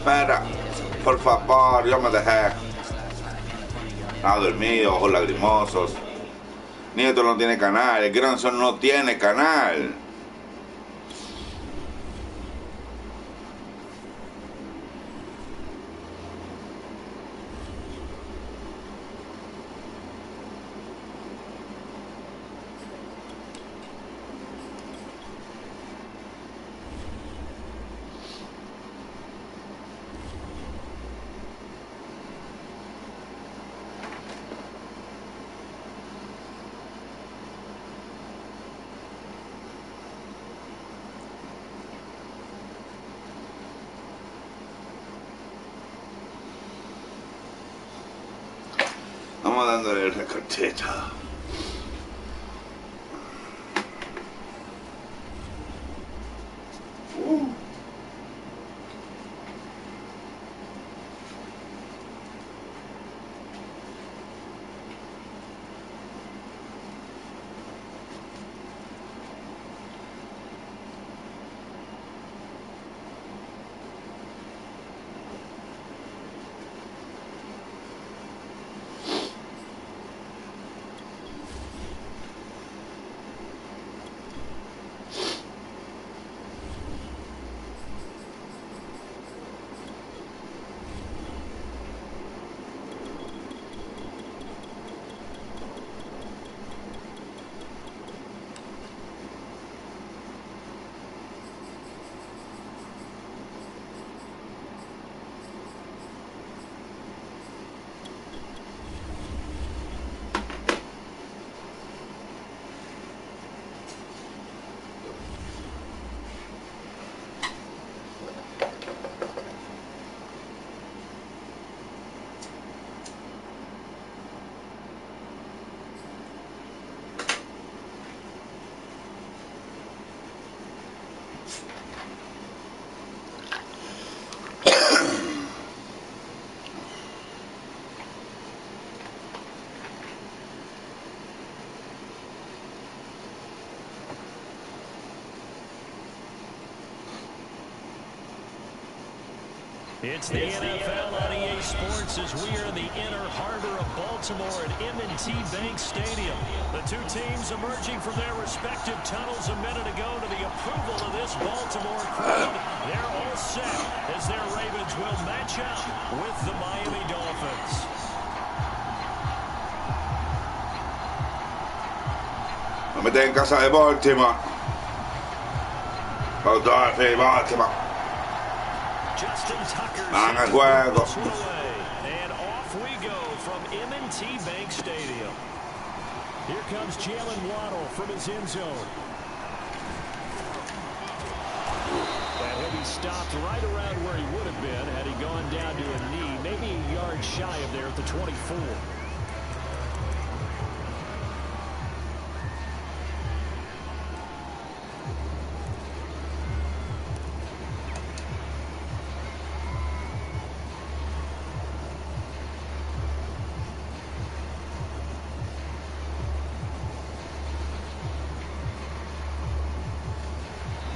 Espera, por favor, yo me dejé. Estaba dormido, ojos lagrimosos. Nieto no tiene canal, el Grandson no tiene canal. Vamos dándole el recortito. It's the NFL on EA Sports as we are in the inner harbor of Baltimore at M&T Bank Stadium. The two teams emerging from their respective tunnels a minute ago to the approval of this Baltimore crowd. They're all set as their Ravens will match up with the Miami Dolphins. Me meten en casa de Baltimore. Baltimore. Van al juego. And off we go from M&T Bank Stadium. Here comes Jalen Waddle from his end zone. And he'll be stopped right around where he would have been had he gone down to a knee, maybe a yard shy of there at the 24.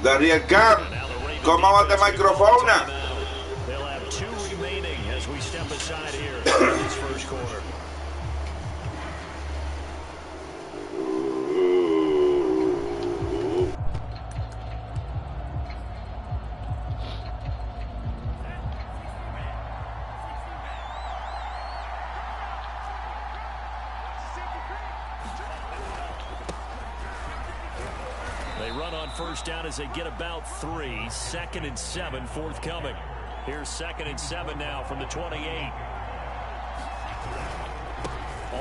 Dariel Camp, ¿cómo va este micrófono? They'll have two remaining as we step aside here in this first quarter. First down as they get about 3. 2nd and 7 forthcoming. Here's 2nd and 7 now from the 28.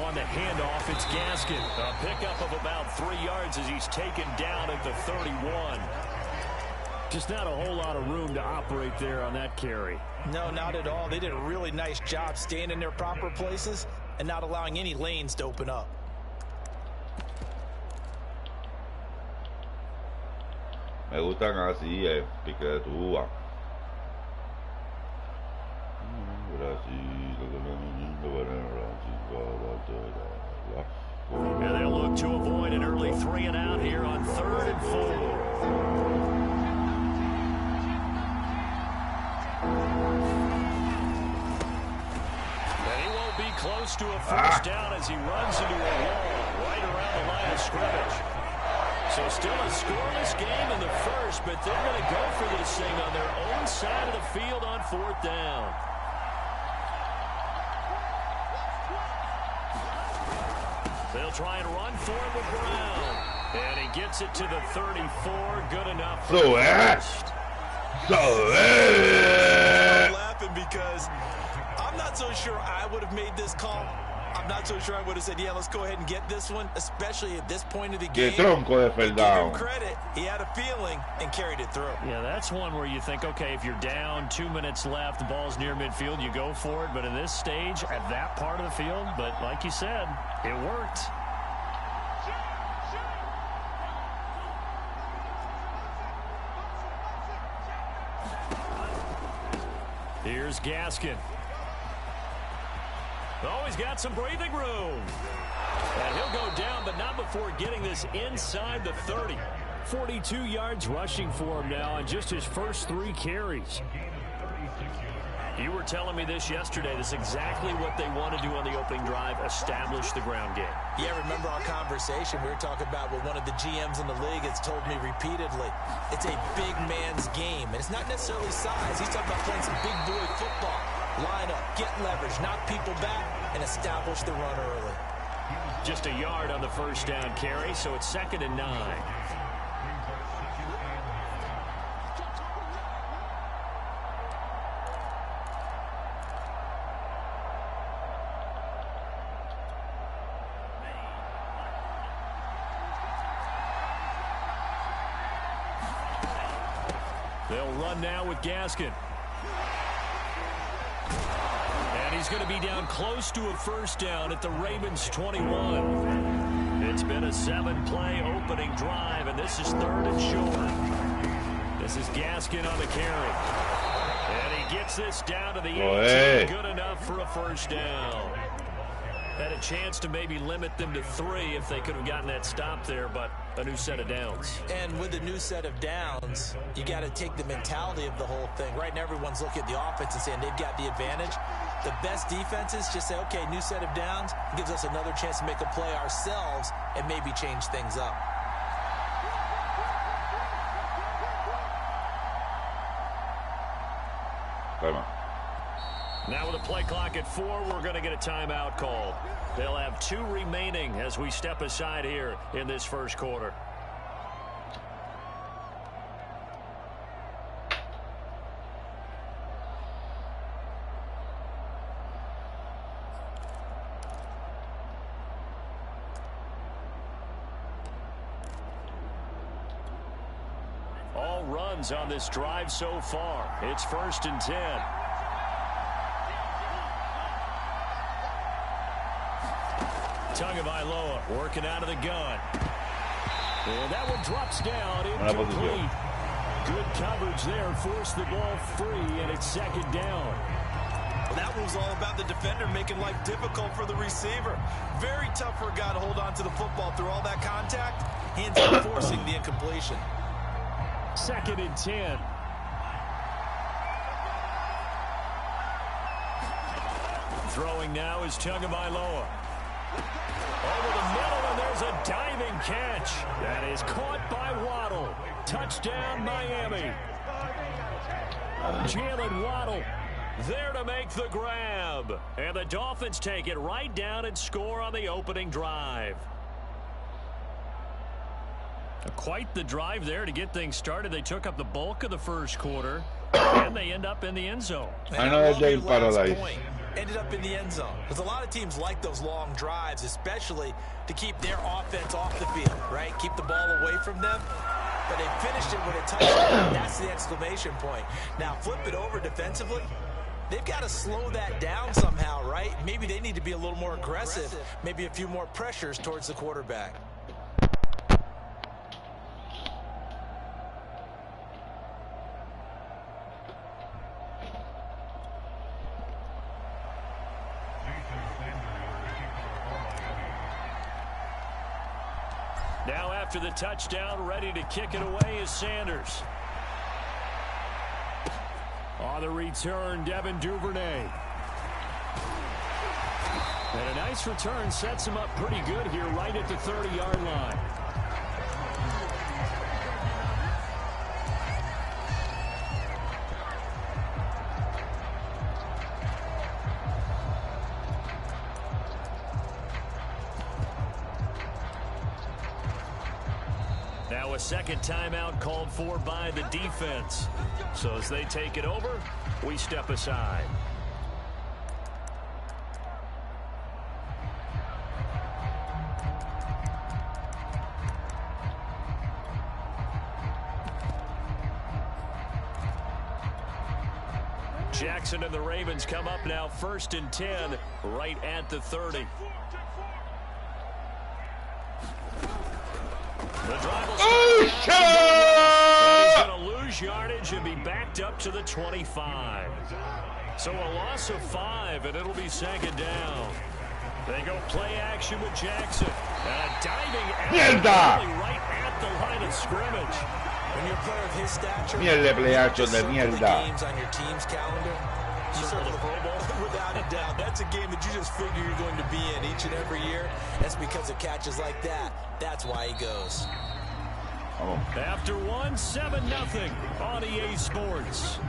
On the handoff, it's Gaskin. A pickup of about 3 yards as he's taken down at the 31. Just not a whole lot of room to operate there on that carry. No, not at all. They did a really nice job staying in their proper places and not allowing any lanes to open up. Me gustan así, pique de tuba. And they'll look to avoid an early 3 and out here on 3rd and 4. close to a first down as he runs into a wall right around the line of scrimmage. So still a scoreless game in the first, but they're going to go for this thing on their own side of the field on 4th down. They'll try and run for it with Brown. And he gets it to the 34. Good enough for the first. I'm laughing because I'm not so sure I would have made this call. I'm not so sure I would have said, yeah, let's go ahead and get this one, especially at this point of the game. Give him credit. He had a feeling and carried it through. Yeah, that's one where you think, okay, if you're down, 2 minutes left, the ball's near midfield, you go for it. But in this stage, at that part of the field, but like you said, it worked. Here's Gaskin. Oh, he's got some breathing room. And he'll go down, but not before getting this inside the 30. 42 yards rushing for him now on just his first 3 carries. You were telling me this yesterday. This is exactly what they want to do on the opening drive, establish the ground game. Yeah, remember our conversation? We were talking about what one of the GMs in the league has told me repeatedly. It's a big man's game, and it's not necessarily size. He's talking about playing some big boy football. Line up, get leverage, knock people back, and establish the run early. Just a yard on the first down carry, so it's 2nd and 9. They'll run now with Gaskin. And he's going to be down close to a first down at the Ravens 21. It's been a 7-play opening drive, and this is 3rd and short. This is Gaskin on the carry. And he gets this down to the 18. Good enough for a first down. Had a chance to maybe limit them to 3 if they could have gotten that stop there, but a new set of downs. And with a new set of downs, you got to take the mentality of the whole thing. Right now, everyone's looking at the offense and saying they've got the advantage. The best defenses just say, okay, new set of downs. It gives us another chance to make a play ourselves and maybe change things up. Now with a play clock at 4, we're going to get a timeout called. They'll have 2 remaining as we step aside here in this first quarter. All runs on this drive so far. It's 1st and 10. Tagovailoa working out of the gun. And that one drops down incomplete. Good coverage there. Forced the ball free, and it's 2nd down. Well, that was all about the defender making life difficult for the receiver. Very tough for a guy to hold on to the football through all that contact. Hands up forcing the incompletion. 2nd and 10. Throwing now is Tagovailoa. Over the middle, and there's a diving catch. That is caught by Waddle. Touchdown, Miami. Jalen Waddle there to make the grab. And the Dolphins take it right down and score on the opening drive. Quite the drive there to get things started. They took up the bulk of the first quarter, and they end up in the end zone. Another day in paradise. Ended up in the end zone. Because a lot of teams like those long drives, especially to keep their offense off the field, right? Keep the ball away from them. But they finished it with a touchdown. That's the exclamation point. Now, flip it over defensively. They've got to slow that down somehow, right? Maybe they need to be a little more aggressive. Maybe a few more pressures towards the quarterback. Now after the touchdown, ready to kick it away is Sanders. On the return, Devin Duvernay. And a nice return sets him up pretty good here right at the 30-yard line. Now a second timeout called for by the defense. So as they take it over, we step aside. Jackson and the Ravens come up now 1st and 10 right at the 30. The drive will start. He's going to lose yardage and be backed up to the 25. So a loss of 5, and it'll be 2nd down. They go play action with Jackson. And a diving alley right at the line of scrimmage. When you're a player of his stature, play action de mierda. games on your team's calendar. You circle the Pro Bowl? Without a doubt. That's a game that you just figure you're going to be in each and every year. That's because of catches like that. That's why he goes. Oh. After 1, 7-0 on EA Sports.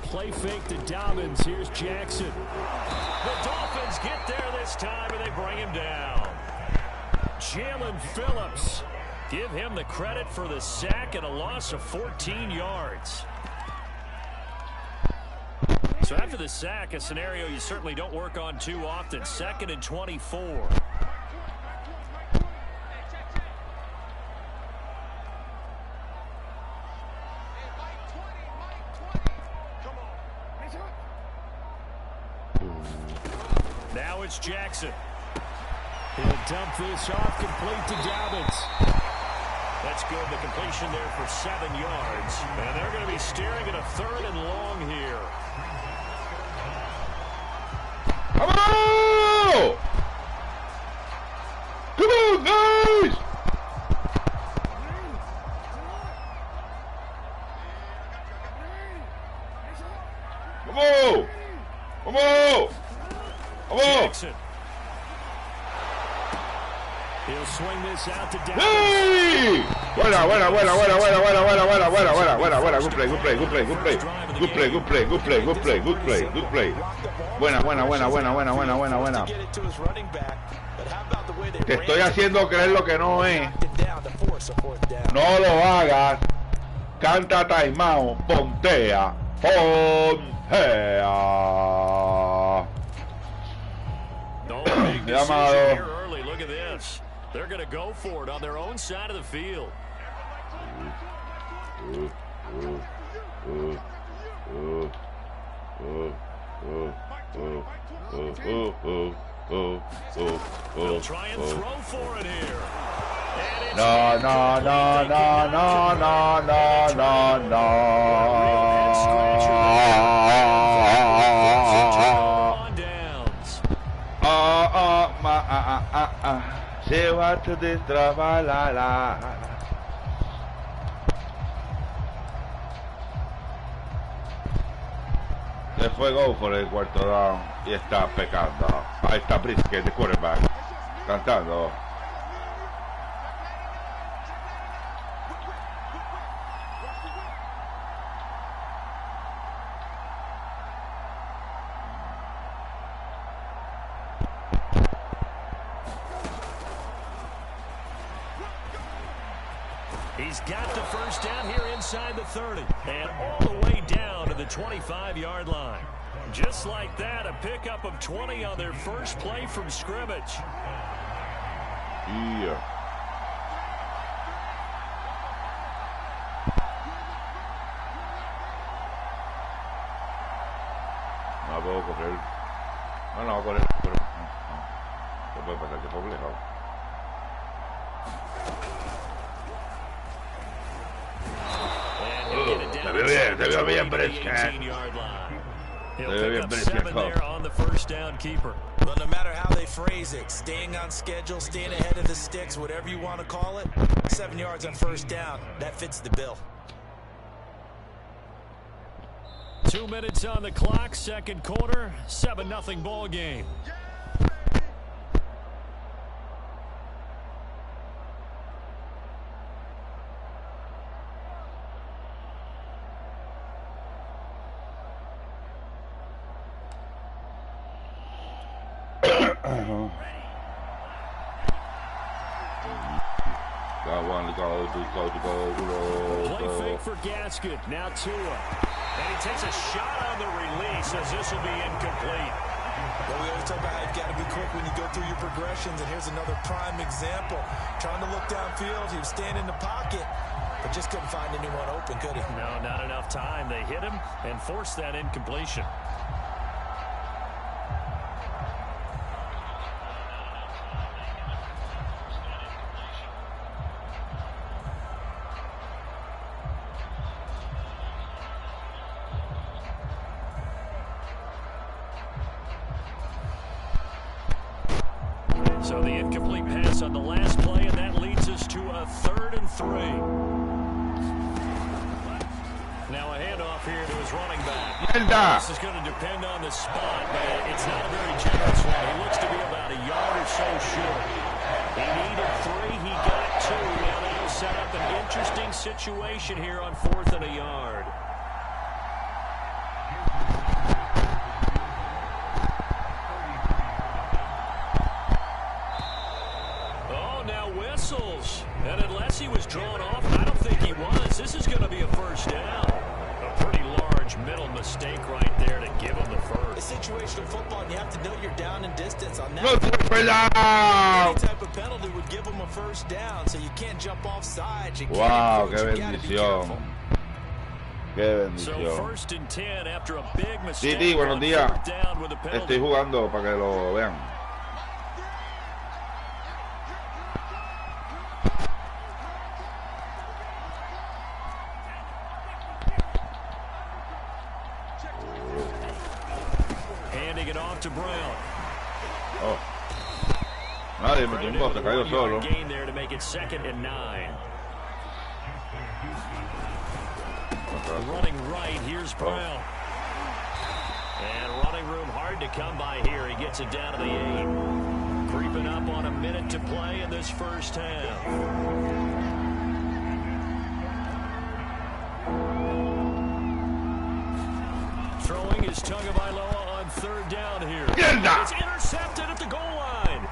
Play fake to Dobbins. Here's Jackson. The Dolphins get there this time, and they bring him down. Jalen Phillips. Give him the credit for the sack and a loss of 14 yards. So after the sack, a scenario you certainly don't work on too often. 2nd and 24. Now it's Jackson. He'll dump this off, complete to Dobbins. That's good. The completion there for 7 yards. And they're going to be staring at a 3rd and long here. Come on! Come on, guys! Come on! Come on! Come on! Jackson. He'll swing this out to Dobbins. Hey! Buena. Good play. Buena. Te estoy haciendo creer lo que no es. No lo hagas. Canta timeout. Pontea. Llamado. Look at this. They're going to go for it on their own side of the field. They'll try and throw for it here. No. Se va a destrabar la. Se fue go por el cuarto down y está pecando. Ahí está Brisket, de quarterback, cantando. He's got the first down here inside the 30 and all the way down to the 25-yard line. Just like that, a pickup of 20 on their first play from scrimmage. Yeah. No puedo correr. No, correr. No puede pasar, que complejo. Se viene Se vio bien brisket. He'll pick up 7 there on the first down keeper. Well, no matter how they phrase it, staying on schedule, staying ahead of the sticks, whatever you want to call it, 7 yards on first down, that fits the bill. 2 minutes on the clock, second quarter, 7-0 ball game. Play fake for Gasket. Now Tua. And he takes a shot on the release as this will be incomplete. Well, we always talk about how you've got to be quick when you go through your progressions, and here's another prime example. Trying to look downfield, he was staying in the pocket, but just couldn't find anyone open, could he? No, not enough time. They hit him and forced that incompletion. So the incomplete pass on the last play, and that leads us to a 3rd and 3. Now a handoff here to his running back. This is going to depend on the spot, but it's not a very generous one. He looks to be about a yard or so short. He needed 3, he got 2. Now that'll set up an interesting situation here on 4th and a yard. And unless he was drawn off, I don't think he was. This is going to be a first down. A pretty large middle mistake right there to give him the first. It's situational football, and you have to know you're down in distance on that. Any type of penalty would give him a first down, so you can't jump off sides. Wow, qué bendición. Qué bendición. So 1st and 10 after a big mistake. Sí, buenos días. Estoy jugando para que lo vean. To Brown. Oh. Nadie me tumbó, se cayó solo. Gain there to make it 2nd and 9. Running right, here's Brown. And running room hard to come by here. He gets it down to the 8. Creeping up on a minute to play in this first half. Throwing his Tagovailoa on 3rd down here. It's intercepted at the goal line.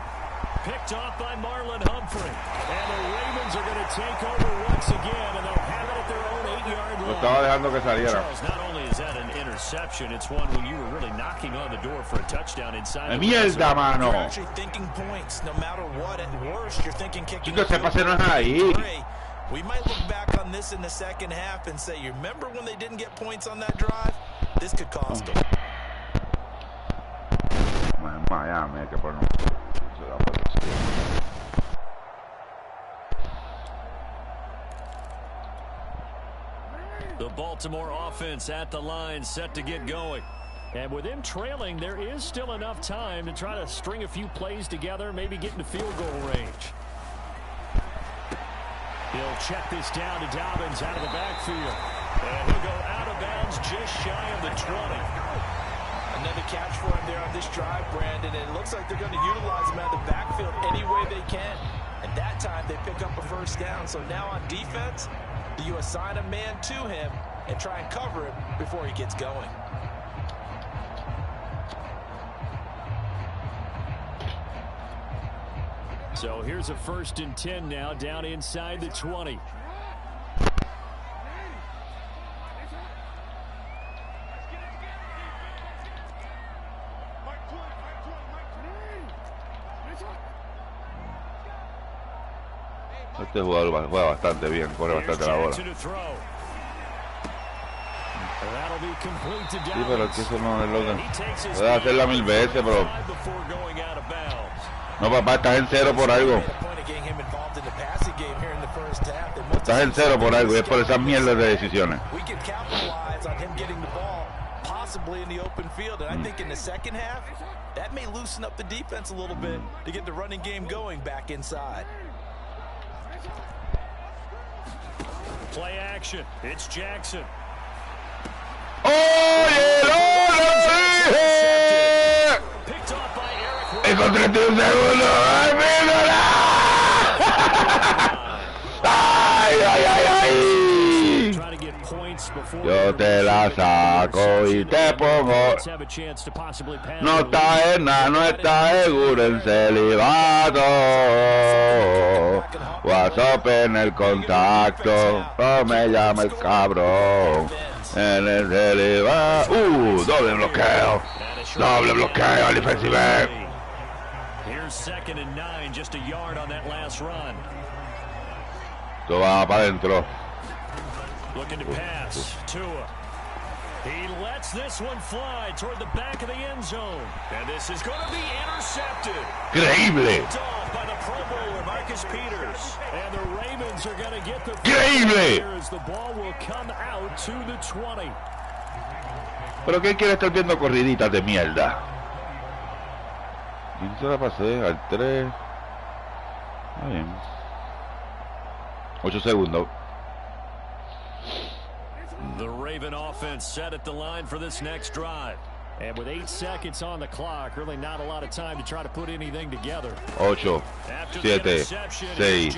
Picked off by Marlon Humphrey. And the Ravens are going to take over once again, and they'll have it at their own 8-yard line. Estaba dejando que saliera. Charles, not only is that an interception, it's one when you were really knocking on the door for a touchdown inside. Mierda, mano. You're actually thinking points, no matter what. At worst, you're thinking kicking. Chicos, se pasaron ahí. We might look back on this in the second half and say, you remember when they didn't get points on that drive? This could cost them. Miami, que por no. The Baltimore offense at the line, set to get going. And with them trailing, there is still enough time to try to string a few plays together, maybe get into field goal range. He'll check this down to Dobbins out of the backfield. And he'll go out of bounds just shy of the 20. Another catch for him there on this drive, Brandon. And it looks like they're going to utilize him out of the backfield any way they can. And that time they pick up a first down. So now on defense, do you assign a man to him and try and cover him before he gets going? So here's a 1st and 10 now, down inside the 20. Este jugador juega bastante bien, corre bastante la bola. Sí, pero es que eso no es lo que... Puede hacerla 1000 veces, pero... No, papá, estás en 0 por algo. Estás en 0 por algo y es por esas mierdas de decisiones. him getting the ball, possibly in the open field. And I think in the second half, that may loosen up the defense a little bit to get the running game going back inside. Play action. It's Jackson. ¡Oye, no lo dije! Picked off by Eric. ¡Y con 31 segundos! ¡Ay, mírala! ¡Ay, ay, ay, ay! Yo te la saco y te pongo. No está en nada, no está seguro en celibato. WhatsApp en el contacto. No me llama el cabrón. En el celibato. Doble bloqueo. Doble bloqueo al defensive. Here's 2nd and 9, just a yard on that last run. Esto va para adentro. Looking to pass. Tua. He lets this one fly toward the back of the end zone. And this is going to be intercepted. Increíble. By the Pro Bowler, Marcus Peters. And the Ravens are going to get the Increíble. as the ball will come out to the 20. ¿Pero qué quiere estar viendo corriditas de mierda? ¿Quién se la pasé? Al 3. Está bien. 8 segundos. The Raven offense set at the line for this next drive. And with 8 seconds on the clock, really not a lot of time to try to put anything together. 8, 7, 6, 5,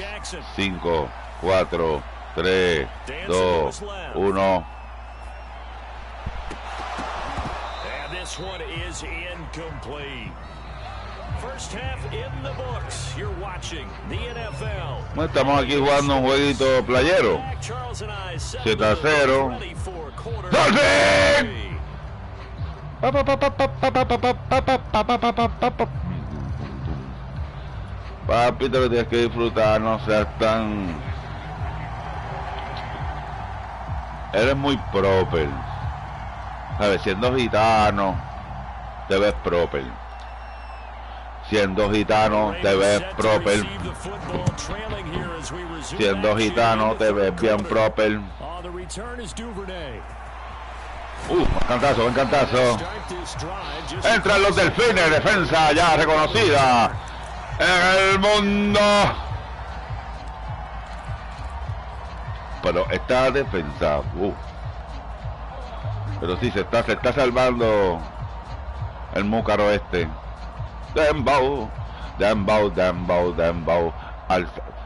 4, 3, 2, 1. And this one is incomplete. First half in the books. You're watching the NFL. No estamos aquí jugando un jueguito playero. 7-0. ¡Dolphin! Papi, te lo tienes que disfrutar, no seas tan... Eres muy proper. ¿Sabes? Siendo gitano, te ves proper. Siendo gitano, te ves proper. Siendo gitano, te ves bien proper. Me encantazo. Entran los delfines, defensa ya reconocida en el mundo. Pero esta defensa, pero sí se está salvando el múcaro este. Dembow.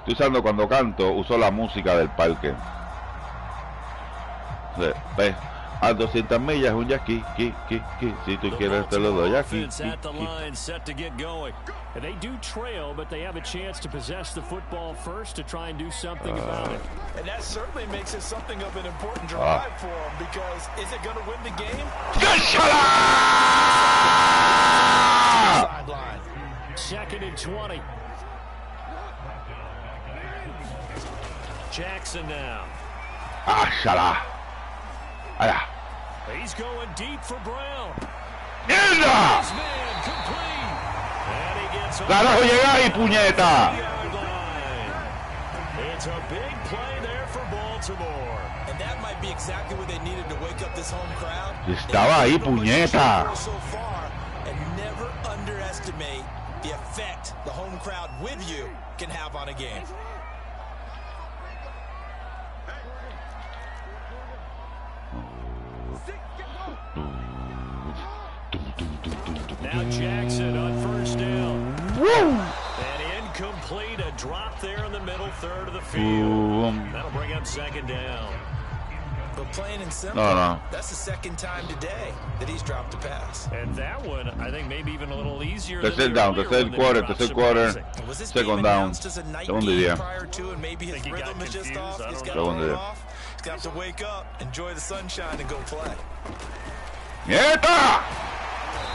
Estoy usando, cuando canto, uso la música del parque. ¿Ves? A 200 millas un yaqui, si tú quieres te lo doy aquí. They do trail, but they have a chance to possess the football first to try and do something about it. And that certainly makes it something of an important drive for them, because is it going to win the game? Sideline. 2nd and 20. Jackson now. He's going deep for Brown. ¡Mierda! ¡Carajo, llega ahí, puñeta! It's a big play there for Baltimore. And that might be exactly what they needed to wake up this home crowd. Estaba ahí, puñeta. So far, and never underestimate the effect the home crowd with you can have on a game. Now Jackson on 1st down. Woo! And incomplete, a drop there in the middle third of the field. That'll bring up 2nd down. But plain and simple, that's the 2nd time today that he's dropped a pass. And that one, I think, maybe even a little easier. Tercer down, tercer quarter, second down. Segundo día. Segundo día. He's got to wake up, enjoy the sunshine, and go play. ¡Nieta!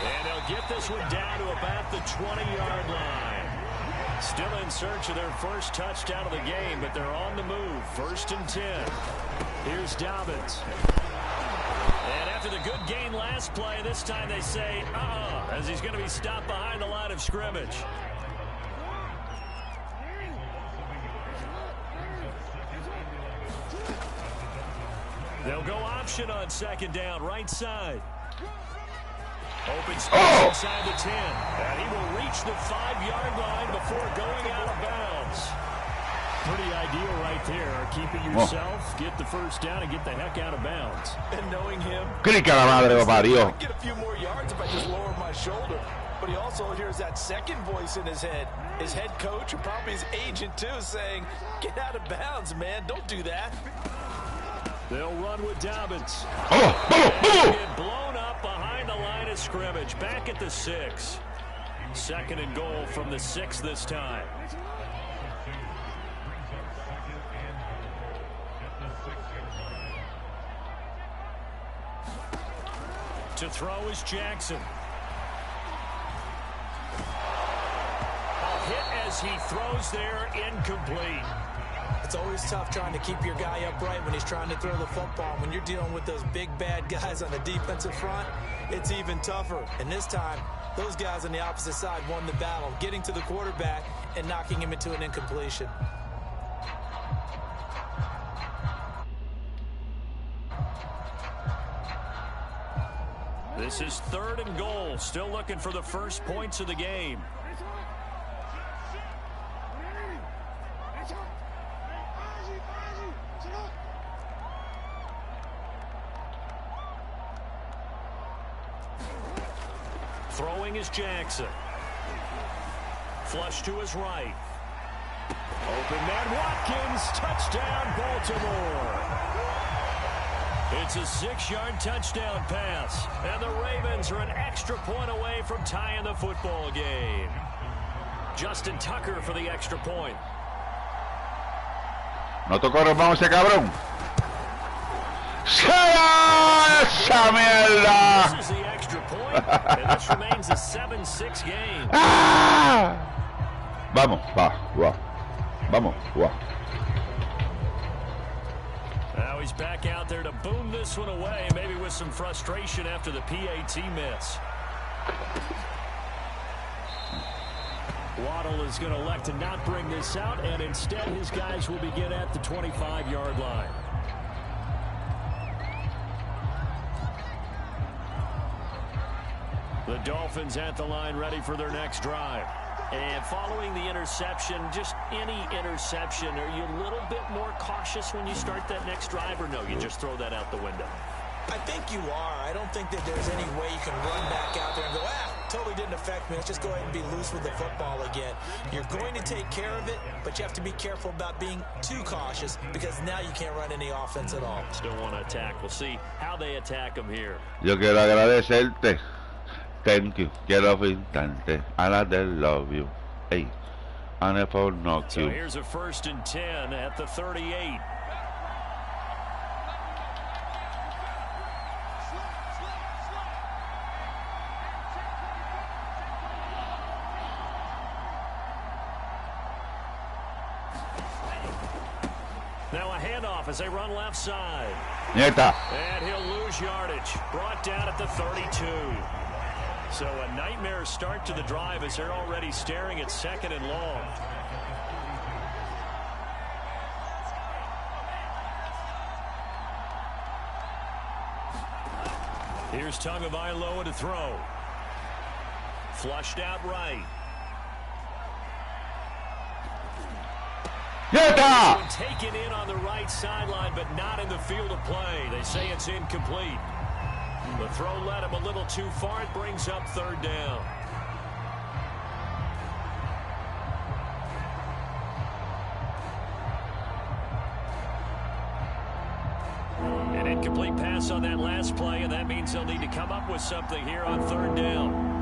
And they'll get this one down to about the 20-yard line. Still in search of their first touchdown of the game, but they're on the move. 1st and 10. Here's Dobbins. And after the good gain last play, this time they say, as he's going to be stopped behind the line of scrimmage. They'll go option on second down, right side. Open space inside the 10. And he will reach the 5-yard line before going out of bounds. Pretty ideal right there. Keep it yourself, get the first down, and get the heck out of bounds. And knowing him, get a few more yards if I just lower my shoulder. But he also hears that second voice in his head. His head coach, and probably his agent too, saying, get out of bounds, man. Don't do that. They'll run with Dobbins. And get blown up behind the line of scrimmage. Back at the 6. Second and goal from the 6 this time. To throw is Jackson. A hit as he throws there, incomplete. It's always tough trying to keep your guy upright when he's trying to throw the football. When you're dealing with those big bad guys on the defensive front, it's even tougher. And this time, those guys on the opposite side won the battle, getting to the quarterback and knocking him into an incompletion. This is 3rd and goal. Still looking for the first points of the game. Throwing is Jackson. Flush to his right. Open man Watkins. Touchdown, Baltimore. It's a 6-yard touchdown pass. And the Ravens are an extra point away from tying the football game. Justin Tucker for the extra point. No tocó vamos ese cabrón. ¡Será esa mierda! This is the extra point, and this remains a 7-6 game. ¡Ah! Vamos, vamos, Now he's back out there to boom this one away, maybe with some frustration after the PAT miss. Waddle is going to elect to not bring this out, and instead his guys will begin at the 25-yard line. The Dolphins at the line ready for their next drive. And following the interception, just any interception, are you a little bit more cautious when you start that next drive, or no, you just throw that out the window? I think you are. I don't think that there's any way you can run back out there and go, totally didn't affect me. Let's just go ahead and be loose with the football again. You're going to take care of it, but you have to be careful about being too cautious because now you can't run any offense at all. Still want to attack. We'll see how they attack them here. Yo quiero agradecerte. Thank you. Quiero felicitarte. I love you. Hey. And if I knock So you. here's a 1st and 10 at the 38. Now a handoff as they run left side. Nieta. And he'll lose yardage. Brought down at the 32. So a nightmare start to the drive as they're already staring at 2nd and long. Here's Tagovailoa to throw. Flushed out right. Nieta. Taken in on the right sideline, but not in the field of play. They say it's incomplete. The throw led him a little too far. It brings up 3rd down. An incomplete pass on that last play, and that means they'll need to come up with something here on 3rd down.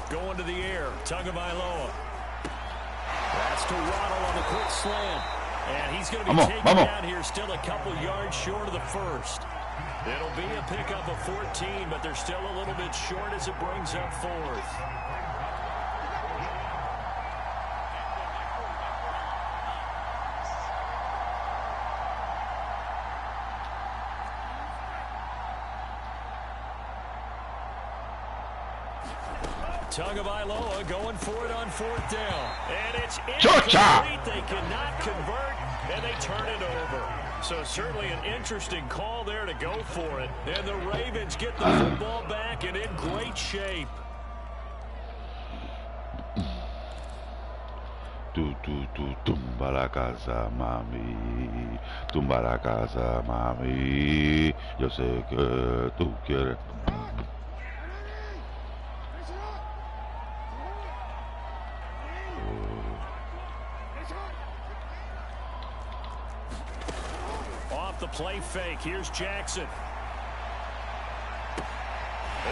Going to the air, Tagovailoa. That's to Waddle on the quick slant. And he's going to be taken down here, still a couple yards short of the 1st. It'll be a pickup of 14, but they're still a little bit short as it brings up 4th. Tongue of Iloa going for it on 4th down. And it's incomplete. They cannot convert, and they turn it over. So certainly an interesting call there to go for it. And the Ravens get the football back and in great shape. Tumba la casa, mami. Tumba la casa, mami. Yo sé que tú quieres. Off the play fake. Here's Jackson.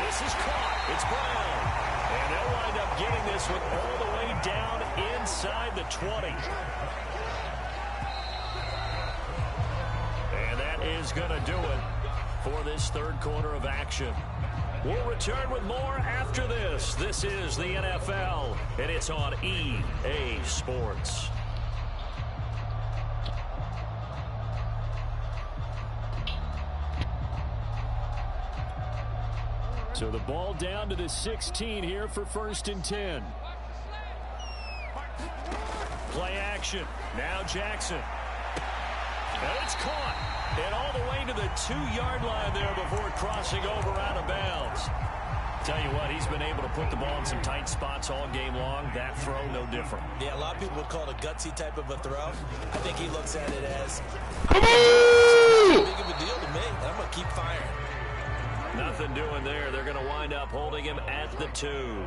This is caught. It's Brown. And they'll wind up getting this one all the way down inside the 20. And that is going to do it for this 3rd quarter of action. We'll return with more after this. This is the NFL, and it's on EA Sports. So the ball down to the 16 here for 1st and 10. Play action. Now Jackson. And it's caught. And all the way to the 2-yard line there before crossing over out of bounds. Tell you what, he's been able to put the ball in some tight spots all game long. That throw, no different. Yeah, a lot of people would call it a gutsy type of a throw. I think he looks at it as big of a deal to me. I'm going to keep firing. Nothing doing there. They're going to wind up holding him at the 2.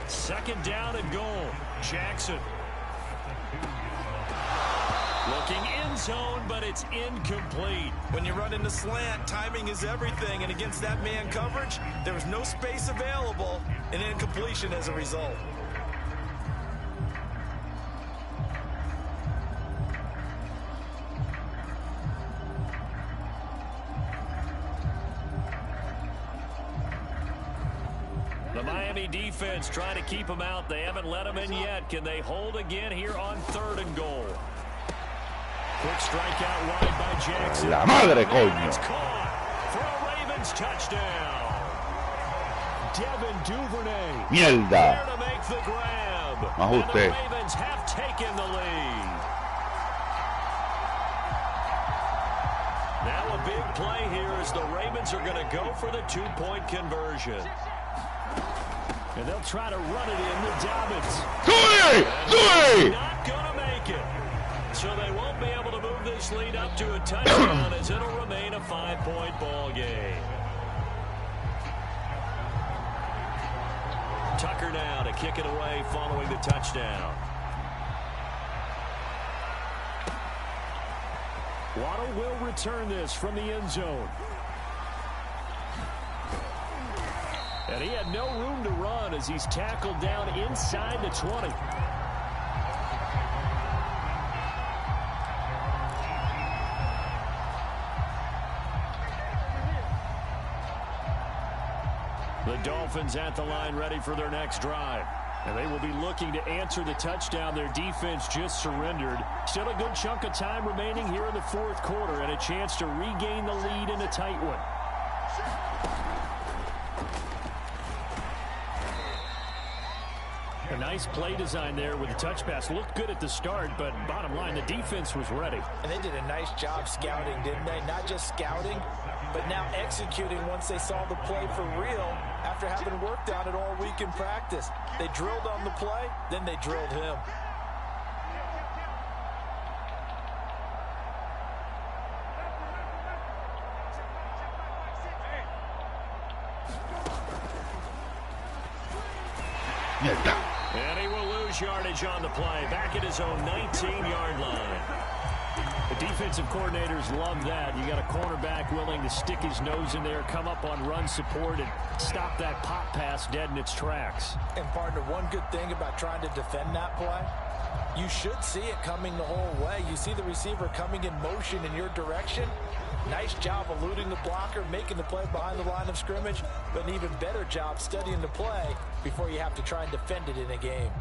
2nd down and goal. Jackson. Looking in zone, but it's incomplete. When you run into slant, timing is everything. And against that man coverage, there was no space available. And incompletion as a result. The Miami defense trying to keep him out. They haven't let him in yet. Can they hold again here on 3rd and goal? Quick strike out wide by Jackson. La madre, coño. It's caught for a Ravens touchdown. Devin Duvernay. Mierda. There to make the grab. And the Ravens have taken the lead. Now a big play here as the Ravens are going to go for the 2-point conversion. And they'll try to run it in with Dobbins. Not going to make it. So they won't be able to move this lead up to a touchdown as it'll remain a 5-point ball game. Tucker now to kick it away following the touchdown. Waddle will return this from the end zone. And he had no room to run as he's tackled down inside the 20. The Dolphins at the line ready for their next drive. And they will be looking to answer the touchdown. Their defense just surrendered. Still a good chunk of time remaining here in the 4th quarter and a chance to regain the lead in a tight one. A nice play design there with the touch pass. Looked good at the start, but bottom line, the defense was ready. And they did a nice job scouting, didn't they? Not just scouting, but now executing once they saw the play for real after having worked on it all week in practice. They drilled on the play, then they drilled him. And he will lose yardage on the play. Back at his own 19-yard line. The defensive coordinators love that. You got a cornerback willing to stick his nose in there, come up on run support, and stop that pop pass dead in its tracks. And partner, one good thing about trying to defend that play, you should see it coming the whole way. You see the receiver coming in motion in your direction. Nice job eluding the blocker, making the play behind the line of scrimmage, but an even better job studying the play before you have to try and defend it in a game.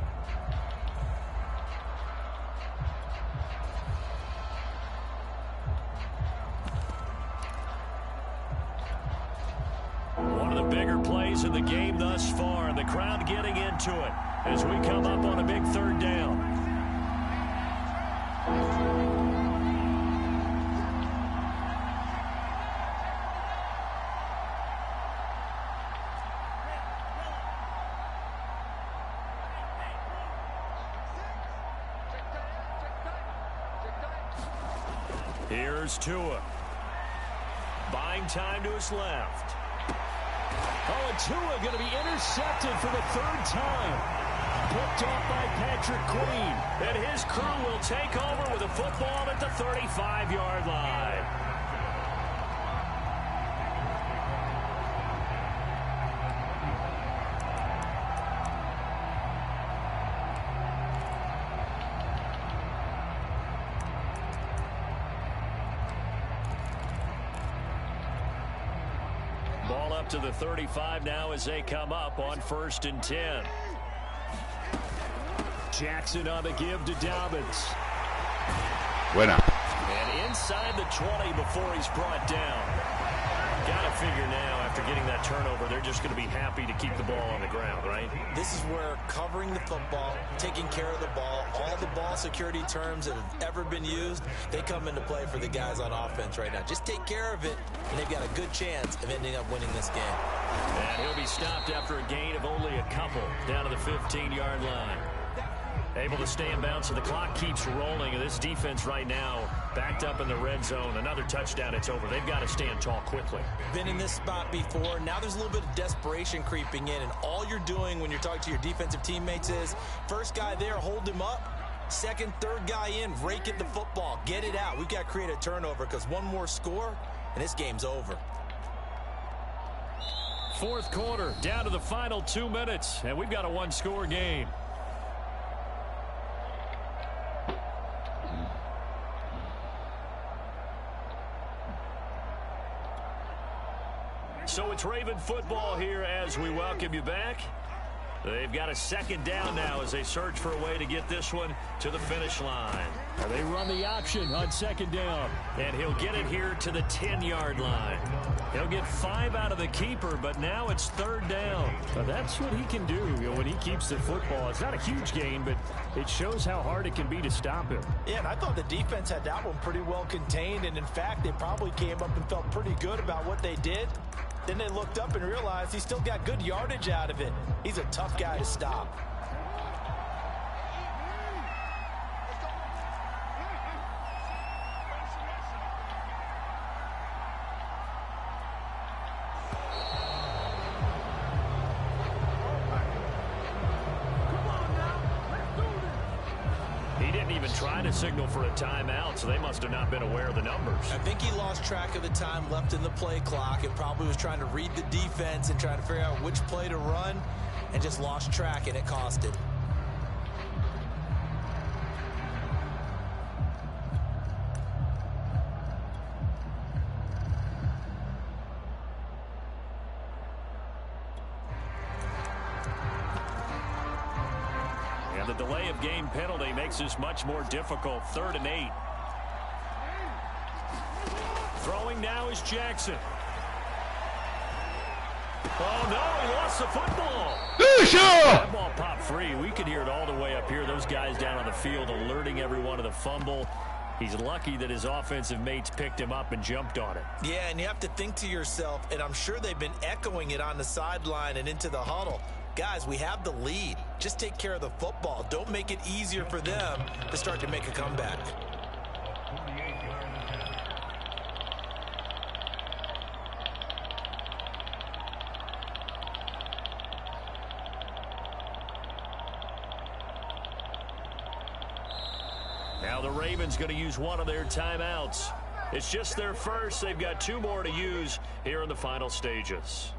plays in the game thus far, and the crowd getting into it as we come up on a big third down. Here's Tua. Buying time to his left. Oh, and Tua going to be intercepted for the third time. Picked off by Patrick Queen. And his crew will take over with a football at the 35-yard line. Ball up to the 35 now as they come up on 1st and 10. Jackson on the give to Dobbins. Buena. And inside the 20 before he's brought down. Got to figure now, after getting that turnover, they're just going to be happy to keep the ball on the ground, right? This is where covering the football, taking care of the ball, all the ball security terms that have ever been used, they come into play for the guys on offense right now. Just take care of it, and they've got a good chance of ending up winning this game. And he'll be stopped after a gain of only a couple down to the 15-yard line. Able to stay in bounds, so the clock keeps rolling, and this defense right now backed up in the red zone. Another touchdown, it's over. They've got to stand tall quickly. Been in this spot before. Now there's a little bit of desperation creeping in, and all you're doing when you're talking to your defensive teammates is, first guy there, hold him up. Second, third guy in, rake at the football. Get it out. We've got to create a turnover because one more score, and this game's over. Fourth quarter, down to the final 2 minutes, and we've got a one-score game. So it's Raven football here as we welcome you back. They've got a second down now as they search for a way to get this one to the finish line. They run the option on second down, and he'll get it here to the 10-yard line. He'll get 5 out of the keeper, but now it's third down. So that's what he can do, when he keeps the football. It's not a huge gain, but it shows how hard it can be to stop him. Yeah, and I thought the defense had that one pretty well contained, and in fact, they probably came up and felt pretty good about what they did. Then they looked up and realized he still got good yardage out of it. He's a tough guy to stop. He didn't even try to signal for a timeout, so they must have not been aware of the numbers. I think he lost track of the time left in the play clock and probably was trying to read the defense and trying to figure out which play to run and just lost track, and it cost him. The delay of game penalty makes this much more difficult. 3rd and 8. Throwing now is Jackson. Oh, no, he lost the football. That ball popped free. We could hear it all the way up here. Those guys down on the field alerting everyone of the fumble. He's lucky that his offensive mates picked him up and jumped on it. Yeah, and you have to think to yourself, and I'm sure they've been echoing it on the sideline and into the huddle. Guys, we have the lead. Just take care of the football. Don't make it easier for them to start to make a comeback. Now the Ravens going to use one of their timeouts. It's just their first. They've got 2 more to use here in the final stages.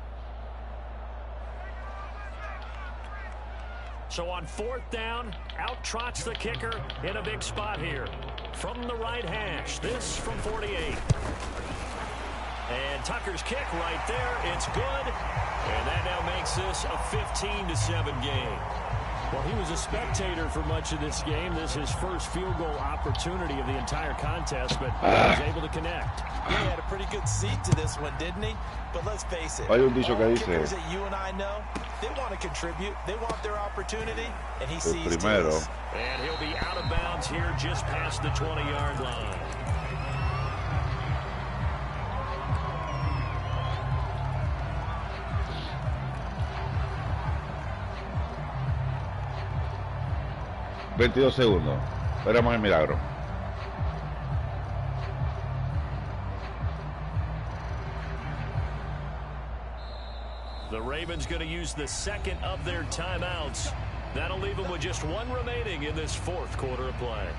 So on 4th down, out trots the kicker in a big spot here. From the right hash, this from 48. And Tucker's kick right there, it's good. And that now makes this a 15-7 game. Well, he was a spectator for much of this game. This is his first field goal opportunity of the entire contest, but he was able to connect. He had a pretty good seat to this one, didn't he? But let's face it, Hay un dicho que all dice, kickers that you and I know, they want to contribute. They want their opportunity, and he sees primero. his. And he'll be out of bounds here just past the 20-yard line. $22 segundos. Veremos el milagro. The Ravens going to use the second of their timeouts. That'll leave them with just one remaining in this fourth quarter of play.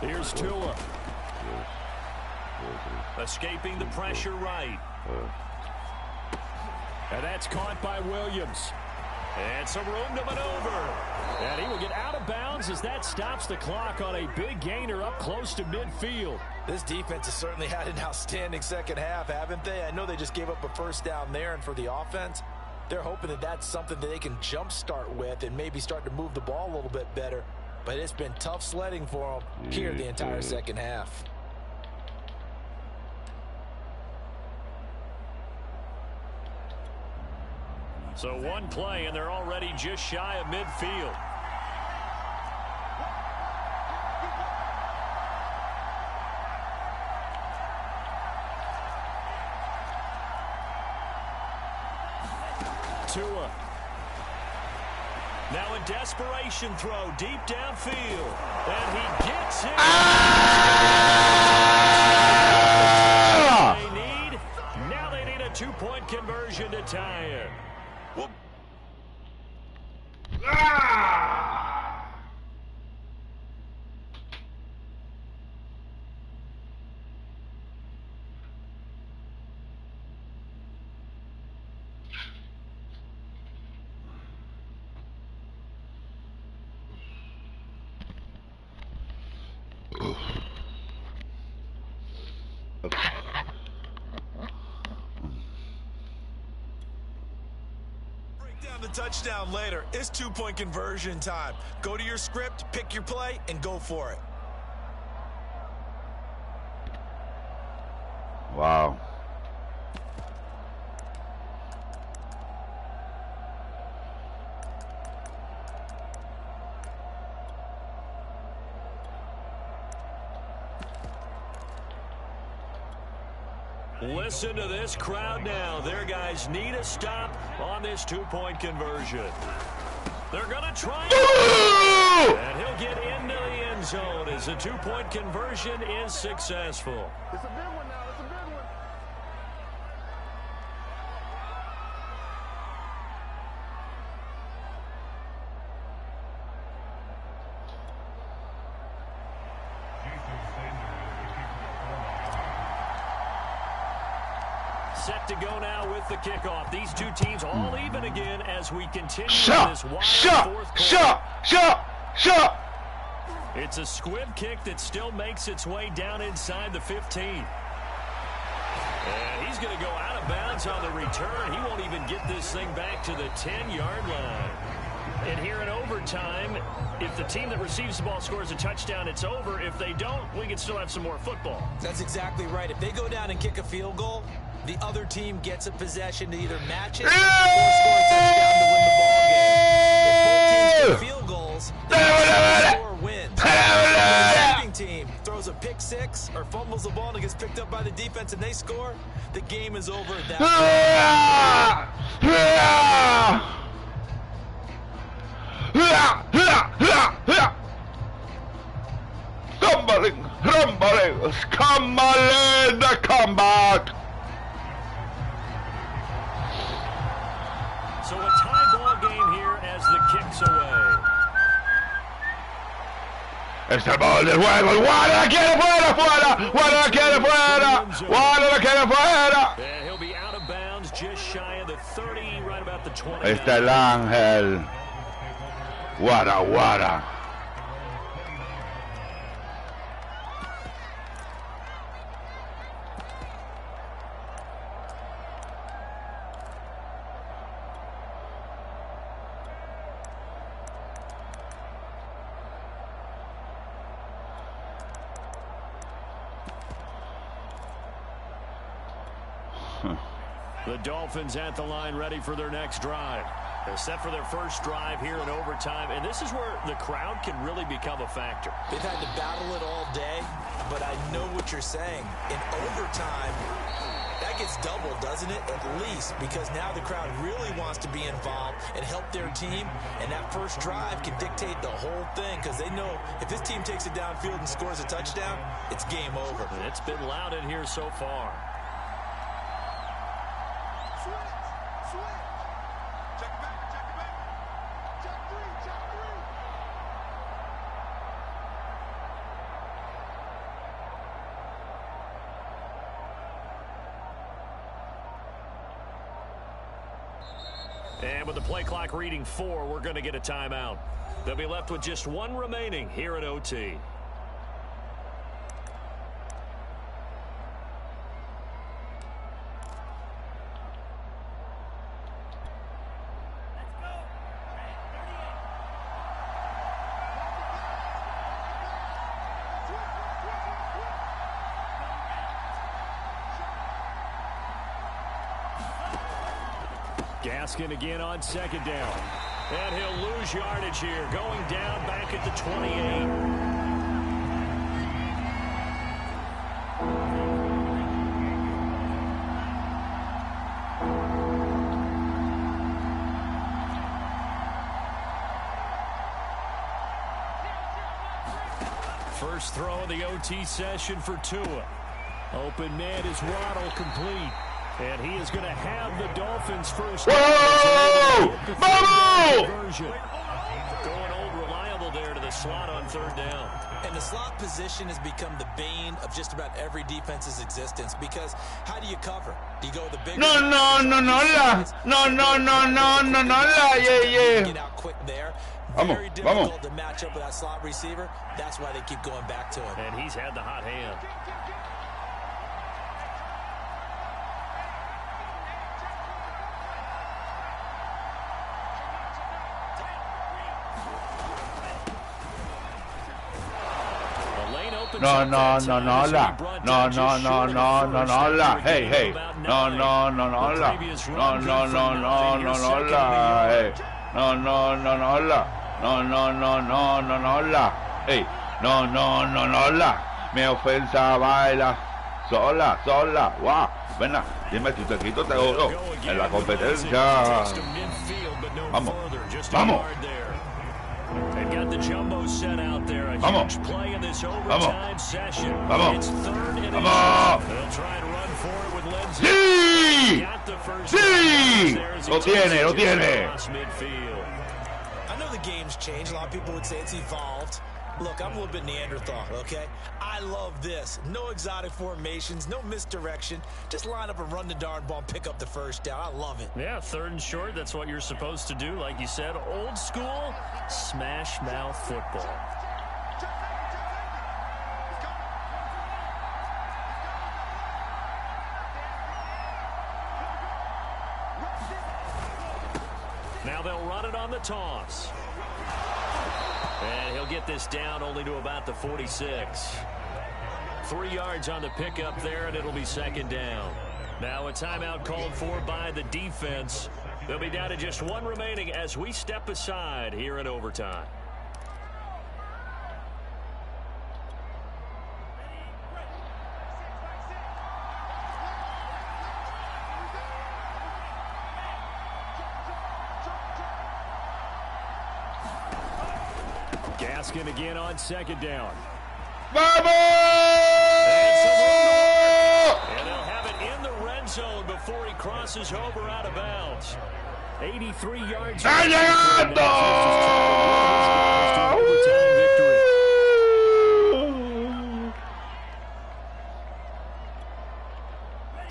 Here's Tua. Escaping the pressure right. And that's caught by Williams. And some room to maneuver. And he will get out of bounds as that stops the clock on a big gainer up close to midfield. This defense has certainly had an outstanding second half, haven't they? I know they just gave up a first down there, and for the offense, they're hoping that that's something that they can jumpstart with and maybe start to move the ball a little bit better. But it's been tough sledding for them here the entire second half. So one play, and they're already just shy of midfield. Tua. Now a desperation throw deep downfield. And he gets it. They need. Now they need a two-point conversion to tie it. Well, the touchdown later. It's two-point conversion time. Go to your script, pick your play, and go for it. Wow. listen to this crowd now. Their guys need a stop on this two-point conversion. They're going to try it. And he'll get into the end zone as the two-point conversion is successful. It's a big one now. It's a big one. Set to go now with the kickoff. These two teams all even again as we continue this wild fourth quarter. It's a squib kick that still makes its way down inside the 15. And he's going to go out of bounds on the return. He won't even get this thing back to the 10-yard line. And here in overtime, if the team that receives the ball scores a touchdown, it's over. If they don't, we can still have some more football. That's exactly right. If they go down and kick a field goal, the other team gets a possession to either match it or score a touchdown to win the ball game. If both teams get field goals, the score wins. If the receiving team throws a pick six or fumbles the ball and it gets picked up by the defense and they score, the game is over at that Stumbling, Scumbling, the comeback. So a tie ball game here Es el gol del juego. El Guara la quiere fuera, fuera. Guara la quiere fuera. Guara la quiere fuera. Ahí está el ángel. Guara, Guara. The Dolphins at the line ready for their next drive. They're set for their first drive here in overtime, and this is where the crowd can really become a factor. They've had to battle it all day, but I know what you're saying. In overtime, that gets doubled, doesn't it? At least, because now the crowd really wants to be involved and help their team, and that first drive can dictate the whole thing, because they know if this team takes it downfield and scores a touchdown, it's game over. And it's been loud in here so far. And with the play clock reading 4, we're going to get a timeout. They'll be left with just one remaining here at OT. Gaskin again on second down. And he'll lose yardage here, going down back at the 28. First throw of the OT session for Tua. Open man is Waddle, complete. And he is going to have the Dolphins first. Whoa! Vamos! Going old reliable there to the slot on third down. And the slot position has become the bane of just about every defense's existence, because how do you cover? Do you go with the big? No, la. Yeah. Get out quick there. Vamos, Very difficult to match up with that slot receiver. That's why they keep going back to him. And he's had the hot hand. No, la. Hey. No, la. No, la. Hey. No, la. Mi ofensa baila sola. Wow. Venga, dime si te quito te oro en la competencia. Vamos. They've got the jumbo set out there. A huge play in this overtime session. It's third and 8. They'll try and run for it with Lindsay. Sí. Lo tiene. I know the game's changed. A lot of people would say it's evolved. Look, I'm a little bit Neanderthal, okay? I love this. No exotic formations, no misdirection. Just line up and run the darn ball and pick up the first down. I love it. Yeah, third and short, that's what you're supposed to do. Like you said, old school, smash mouth football. Now they'll run it on the toss. And he'll get this down only to about the 46. 3 yards on the pickup there, and it'll be second down. Now a timeout called for by the defense. They'll be down to just one remaining as we step aside here in overtime. Gaskin again on second down. Vamos! And they'll have it in the red zone before he crosses over out of bounds. 83 yards. ¡Está llegando!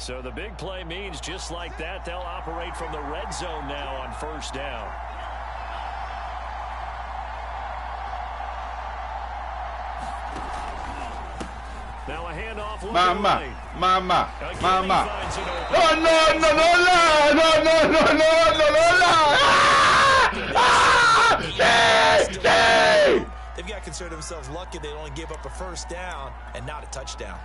So the big play means just like that, they'll operate from the red zone now on first down. Now a handoff. Mama. No. They've got to consider themselves lucky they only gave up a first down and not a touchdown.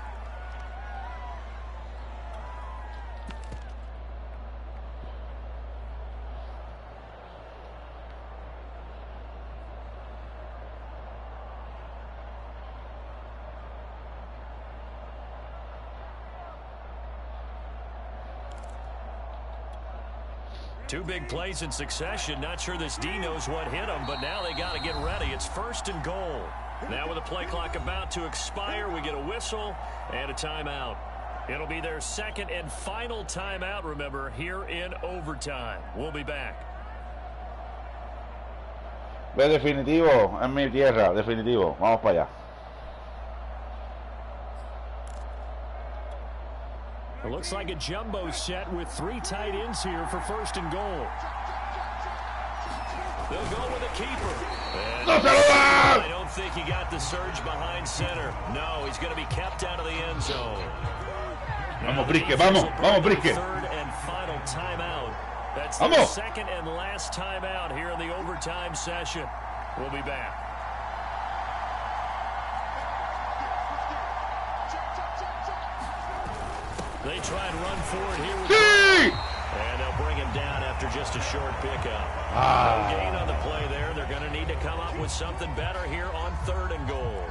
Two big plays in succession. Not sure this D knows what hit him, but now they got to get ready. It's first and goal. Now with the play clock about to expire, we get a whistle and a timeout. It'll be their second and final timeout, remember, here in overtime. We'll be back. Ve definitivo, en mi tierra, definitivo. Vamos para allá. It looks like a jumbo set with 3 tight ends here for first and goal. They'll go with a keeper. I don't think he got the surge behind center. No, he's going to be kept out of the end zone. Vamos, Brisque, vamos, Brisque. Third and final timeout. That's the second and last timeout here in the overtime session. We'll be back. They try and run forward here with and they'll bring him down after just a short pickup. No gain on the play there. They're going to need to come up with something better here on third and goal.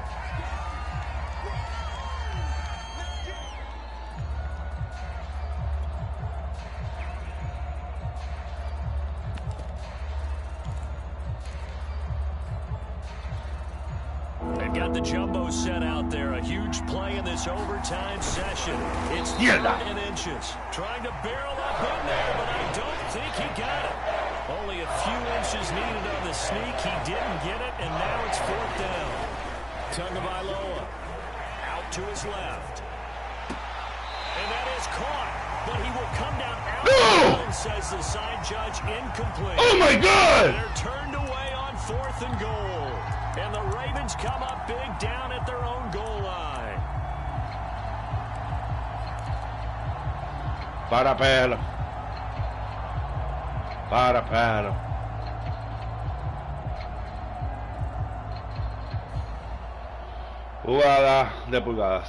They've got the jumbo set out there. A huge play in this overtime session. It's third and inches. Trying to barrel up in there, but I don't think he got it. Only a few inches needed on the sneak. He didn't get it, and now it's fourth down. Tagovailoa out to his left. And that is caught, but he will come down out of bounds, says the side judge, incomplete. Oh, my God! They're turned away on fourth and goal. And the Ravens come up big down at their own goal line. Para pelo. Jugada de pulgadas.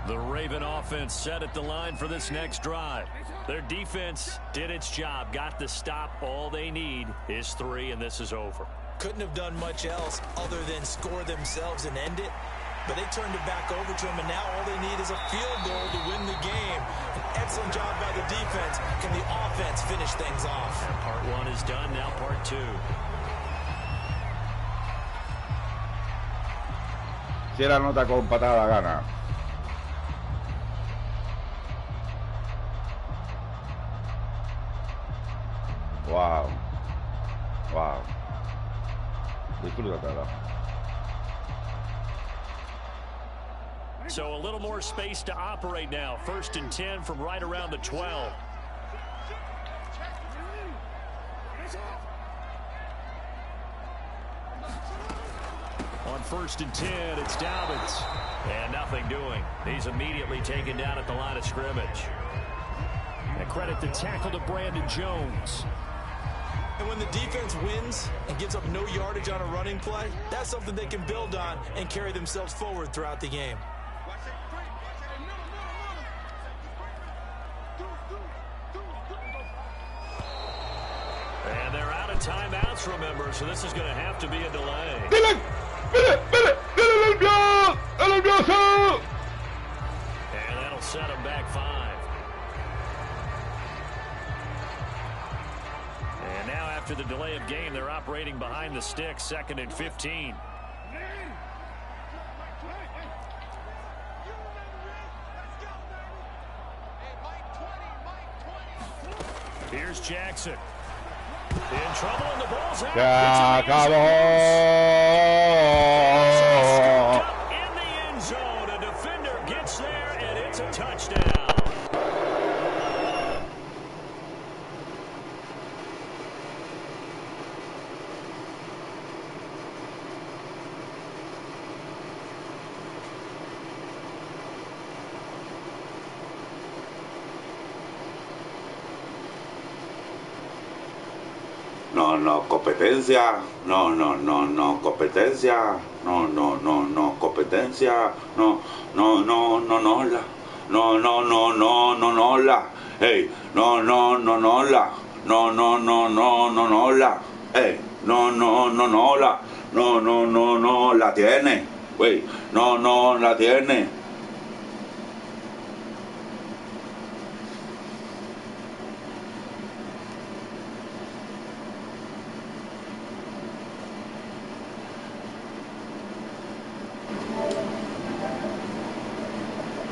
The Raven offense set at the line for this next drive. Their defense did its job, got the stop. All they need is 3, and this is over. Couldn't have done much else other than score themselves and end it. But they turned it back over to him, and now all they need is a field goal to win the game. An excellent job by the defense. Can the offense finish things off? And part 1 is done, now part 2. Si era nota con patada gana. Wow. Disfrútatela. So a little more space to operate now. First and 10 from right around the 12. On first and 10, it's Dobbins. And nothing doing. He's immediately taken down at the line of scrimmage. And credit the tackle to Brandon Jones. And when the defense wins and gives up no yardage on a running play, that's something they can build on and carry themselves forward throughout the game. And they're out of timeouts, remember, so this is going to have to be a delay. And that'll set them back 5. And now after the delay of game, they're operating behind the sticks, 2nd and 15. Here's Jackson. In trouble, and the ball's out. Ya acabó. In the end zone, a defender gets no, competencia, no, competencia, no, competencia, no, la, hey, no, la, no, la, hey, no, la, la tiene, güey, no, la tiene.